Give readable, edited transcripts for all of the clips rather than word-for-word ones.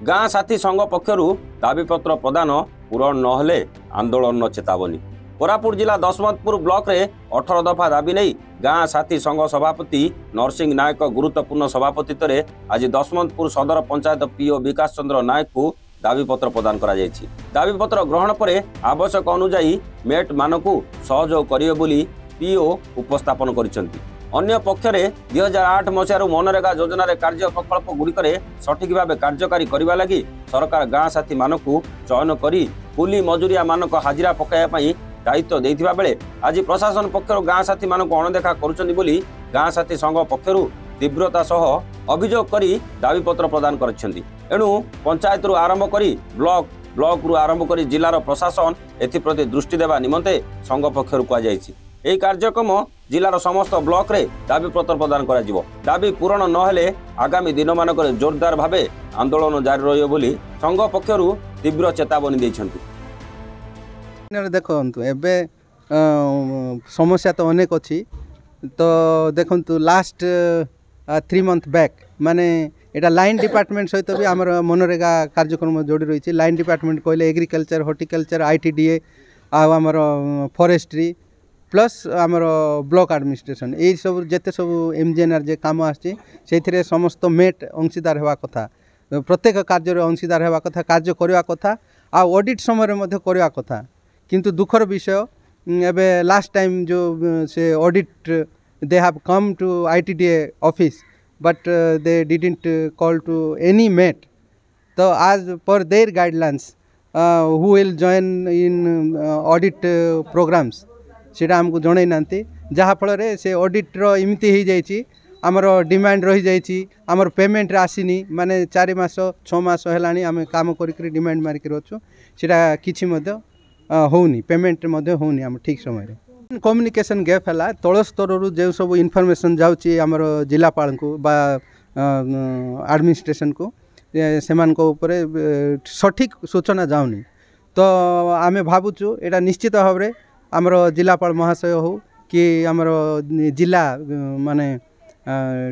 गाँ साथी संघ पक्षर दाबीपत्र प्रदान पूरण नहले आंदोलन चेतावनी। कोरापुट जिला दशमंतपुर ब्लॉक रे 18 दफा दाबी नहीं गाँ साथी संघ सभापति नरसिंह नायक गुरुत्वपूर्ण सभापतित्व आज दशमंतपुर सदर पंचायत पीओ विकास चंद्र नायक को दाबीपत्र प्रदान करा जायछि। दाबीपत्र ग्रहण पर आवश्यक अनुजाई मेट मानकु सहयोग करिवे बोली पीओ उपस्थापन करिसेंति। अन्य पक्षरे 2008 मसीहारू मनरेगा योजन कार्य प्रकल्प गुड़िक सठिक भाव कार्यकारी करने लगी सरकार गाँ साथी मानकु चयन करी कूली मजुरिया मानक हाजिरा पकाइवाई दायित्व देथिबा बेले आज प्रशासन पक्षर गाँ साथी मानक अणदेखा करुछन्ति बोली गाँ साथी संघ पक्षर तीव्रता सह अभियोग करी दाबीपत्र प्रदान करिसेंति। एणु पंचायत रु आरंभ करी ब्लॉक रु आरंभ करी जिलार प्रशासन एथिप्रति दृष्टि देवा निमंते संघ पक्षर कहा जायछि। एही कार्यक्रम जिलार समस्त ब्लॉक रे दाबीपत्र प्रदान करा जिवो। दाबी पूरण नहेले आगामी दिन मानक जोरदार भावे आंदोलन जारी रहियो बोली संघ पक्षर तीव्र चेतावनी दैछन्ति। देखंतु एबे समस्या तो अनेक अछि तो देखंतु लास्ट 3 मंथ बैक माने एटा लाइन डिपार्टमेंट सहित भी आमर मनरेगा कार्यक्रम जोड़ी रही। लाइन डिपार्टमेंट कहले एग्रीकल्चर हॉर्टिकल्चर आईटीडीए आमर फॉरेस्ट्री प्लस आमर ब्लॉक एडमिनिस्ट्रेशन यही सब जेते सब एमजीएनआर जे काम आछि सेथिरे समस्त मेट अंशीदार हेबा कथा प्रत्येक कार्य अंशीदार हेबा कथा कार्य करवा कथा आ ऑडिट समय मध्ये करवा कथा। किंतु दुखर विषय एबे लास्ट टाइम जो से audit they have come to ITDA office but they didn't call to any mate. तो आज पर their guidelines who will join in audit programs सीटा आमको जन ना जहाँफल से ऑडिटर इमती हो जाइए आमर डिमांड रही जाइए आमर पेमेंट आसीनी माने 4 मास 6 मास है आम काम कर डिमांड मारिक अच्छु सीटा किसी होनी पेमेंट होनी आम ठीक समय कम्युनिकेशन गैप है तल स्तर जो सब इनफॉरमेशन जाऊँगी आमर जिलापाल को बा एडमिनिस्ट्रेशन को से सठिक सूचना जाऊनी। तो आम भावुँ एटा निश्चित भाव में आमर जिलापाल महाशय हो कि आमर जिला माने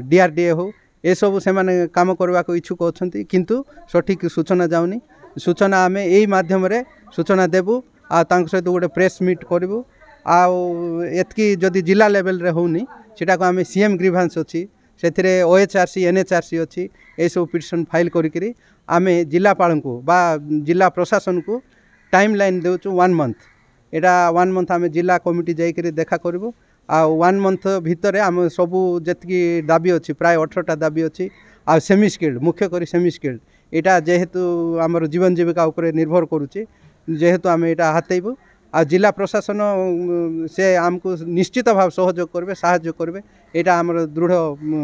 डीआरडीए हो ए सब से माने काम करने को इच्छुक अच्छा किंतु सठिक सूचना जाऊनी। सूचना आम यही माध्यम रे सूचना देबू आ सहित गोटे प्रेस मीट करूँ आतकी जदि जिला लेवल रे होनी सेटा को आम सीएम ग्रीभांस अच्छी से ओएचआरसी एनएचआरसी अच्छी ये सब पिटिशन फाइल करी आम जिलापाल को बा जिला प्रशासन को टाइम लाइन देउछु 1 मंथ। एटा 1 मंथ आम जिला कमिटी जाइए देखा करूँ आ 1 मंथ भितर आम सबू जी दाबी अच्छी प्राय 18टा दाबी अच्छी आ सेमी स्किल्ड मुख्य करी सेमी स्किल्ड एटा जेहेतु आमर जीवन जीविका उपर निर्भर करुच्ची जेहेतु आम एटा हाथेबू आ जिला प्रशासन से आमको निश्चित भाव सहयोग करेंगे साहाय्य करेंगे यहाँ आमर दृढ़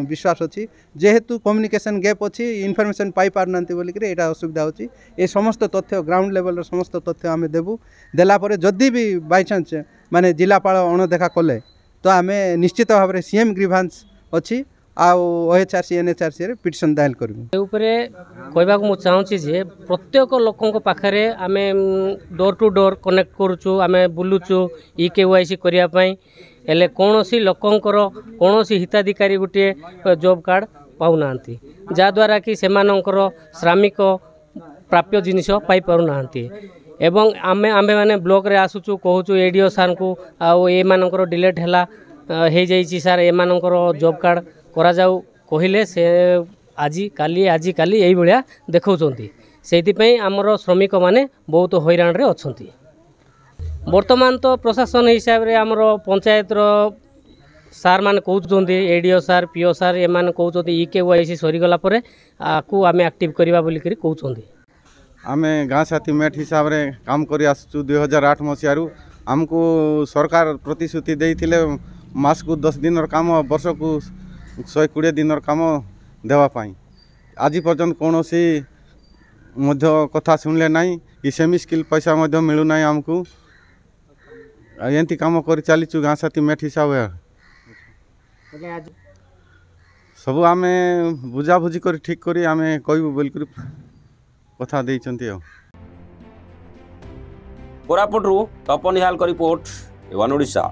विश्वास अच्छी जेहेतु कम्युनिकेशन गैप अच्छी इनफॉरमेशन पाई पारना बोलिक यहाँ असुविधा होची ए समस्त तथ्य ग्राउंड लेवल समस्त तथ्य आम देबू देलापर जदि भी बाई चान्स माने जिलापाल अणदेखा कले तो आम निश्चित भाव में सीएम ग्रीभांस अच्छी ओएचआरसी एनएचआरसी रे पिटिशन दायर करूँ। कहवाक मु चाहूँगी जे प्रत्येक लोकों पाखे आम डोर टू डोर कनेक्ट करुचु आम बुलुचु इकेवाईसी करने हेले कौन सी लोकंकर कौन सी हिताधिकारी गोटे जॉब कार्ड पाऊना जहाद्वारा कि सेमानंकर श्रमिक प्राप्य जिनिस पाई पारुना एवं आमे आमे माने ब्लॉक रे आसुचु कहूचु एडीओ सार को आउ ए मानकर डिलेट हैला हे जाइछि सार ए मानकर जॉब कार्ड करा जाऊ कहिले से आजी काली यही भाया देखौचंती सेइथिपई आमर श्रमिक माने बहुत हैरान रे अछंती। वर्तमान तो प्रशासन हिसाब रे आमर पंचायत रो सार मान कहते एडीओ सार पीओ सार ए मान कहते इकेवाईसी सरीगला पर आकु आम एक्टिव करवा बोली कहते आम गाँ साथी मेट हिसाब रे काम कर 2008 मसीहारू आमको सरकार प्रतिश्रुति देइथिले मास को 10 दिन काम वर्ष को 120 दिन काम देवाई आज पर्यंत कौन सी कथा शुणिले ना कि सेमी स्किल पैसा मिलूना आमको एमती कम कर चलीचु गाँ साथी मेट हिसाब सब आम बुझाबुझी कर ठीक कर आम कहबू बोल कथा देइचंती। कोरापुट तपन निहाल रिपोर्ट एवन ओडिशा।